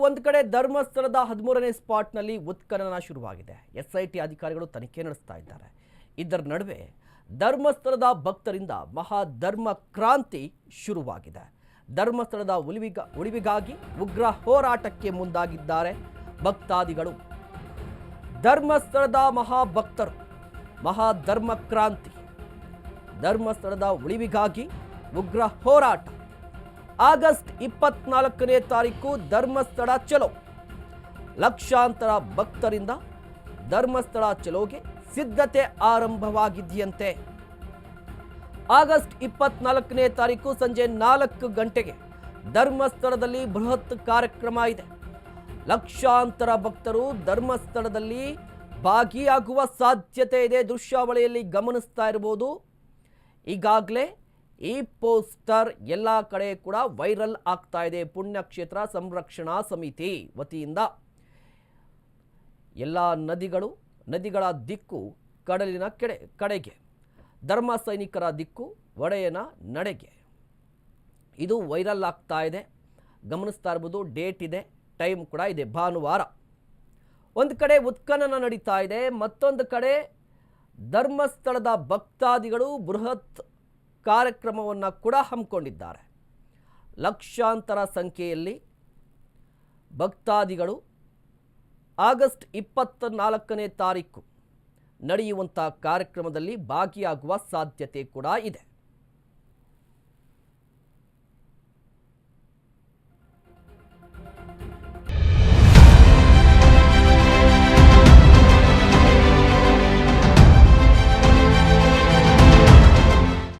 ಒಂದು ಕಡೆ ಧರ್ಮಸ್ಥಳದ 13ನೇ ಸ್ಪಾಟ್ನಲ್ಲಿ ಉತ್ಖನನ ಶುರುವಾಗಿದೆ. SIT ಅಧಿಕಾರಿಗಳು ತನಿಖೆ ನಡೆಸ್ತಾ ಇದ್ದಾರೆ. ಇದರ ನಡುವೆ ಧರ್ಮಸ್ಥಳದ ಭಕ್ತರಿಂದ ಮಹಾಧರ್ಮ ಕ್ರಾಂತಿ ಶುರುವಾಗಿದೆ. ಧರ್ಮಸ್ಥಳದ ಉಳಿವಿಗಾಗಿ ಉಗ್ರ ಹೋರಾಟಕ್ಕೆ ಮುಂದಾಗಿದ್ದಾರೆ ಭಕ್ತಾದಿಗಳು. ಧರ್ಮಸ್ಥಳದ ಮಹಾಭಕ್ತರು ಮಹಾಧರ್ಮ ಕ್ರಾಂತಿ. ಧರ್ಮಸ್ಥಳದ ಉಳಿವಿಗಾಗಿ ಉಗ್ರ ಹೋರಾಟ. ಆಗಸ್ಟ್ 24ನೇ ತಾರೀಕು ಧರ್ಮಸ್ಥಳ ಚಲೋ. ಲಕ್ಷಾಂತರ ಭಕ್ತರಿಂದ ಧರ್ಮಸ್ಥಳ ಚಲೋಗೆ ಸಿದ್ಧತೆ ಆರಂಭವಾಗಿದೆಯಂತೆ. ಆಗಸ್ಟ್ 24ನೇ ತಾರೀಕು ಸಂಜೆ 4 ಗಂಟೆಗೆ ಧರ್ಮಸ್ಥಳದಲ್ಲಿ ಬೃಹತ್ ಕಾರ್ಯಕ್ರಮ ಇದೆ. ಲಕ್ಷಾಂತರ ಭಕ್ತರು ಧರ್ಮಸ್ಥಳದಲ್ಲಿ ಭಾಗಿಯಾಗುವ ಸಾಧ್ಯತೆ ಇದೆ. ದೃಶ್ಯಾವಳಿಯಲ್ಲಿ ಗಮನಿಸ್ತಾ ಇರಬಹುದು. ಈಗಾಗಲೇ ಈ ಪೋಸ್ಟರ್ ಎಲ್ಲ ಕಡೆ ಕೂಡ ವೈರಲ್ ಆಗ್ತಾ ಇದೆ. ಪುಣ್ಯಕ್ಷೇತ್ರ ಸಂರಕ್ಷಣಾ ಸಮಿತಿ ವತಿಯಿಂದ ಎಲ್ಲ ನದಿಗಳ ದಿಕ್ಕು ಕಡಲಿನ ಕಡೆಗೆ, ಧರ್ಮ ಸೈನಿಕರ ದಿಕ್ಕು ಒಡೆಯನ ನಡೆಗೆ. ಇದು ವೈರಲ್ ಆಗ್ತಾ ಇದೆ. ಗಮನಿಸ್ತಾ ಇರ್ಬೋದು. ಡೇಟ್ ಇದೆ, ಟೈಮ್ ಕೂಡ ಇದೆ, ಭಾನುವಾರ. ಒಂದು ಕಡೆ ಉತ್ಖನನ ನಡೀತಾ ಇದೆ, ಮತ್ತೊಂದು ಕಡೆ ಧರ್ಮಸ್ಥಳದ ಭಕ್ತಾದಿಗಳು ಬೃಹತ್ ಕಾರ್ಯಕ್ರಮವನ್ನು ಕೂಡ ಹಮ್ಮಿಕೊಂಡಿದ್ದಾರೆ. ಲಕ್ಷಾಂತರ ಸಂಖ್ಯೆಯಲ್ಲಿ ಭಕ್ತಾದಿಗಳು ಆಗಸ್ಟ್ 24ನೇ ತಾರೀಕು ನಡೆಯುವಂಥ ಕಾರ್ಯಕ್ರಮದಲ್ಲಿ ಭಾಗಿಯಾಗುವ ಸಾಧ್ಯತೆ ಕೂಡ ಇದೆ.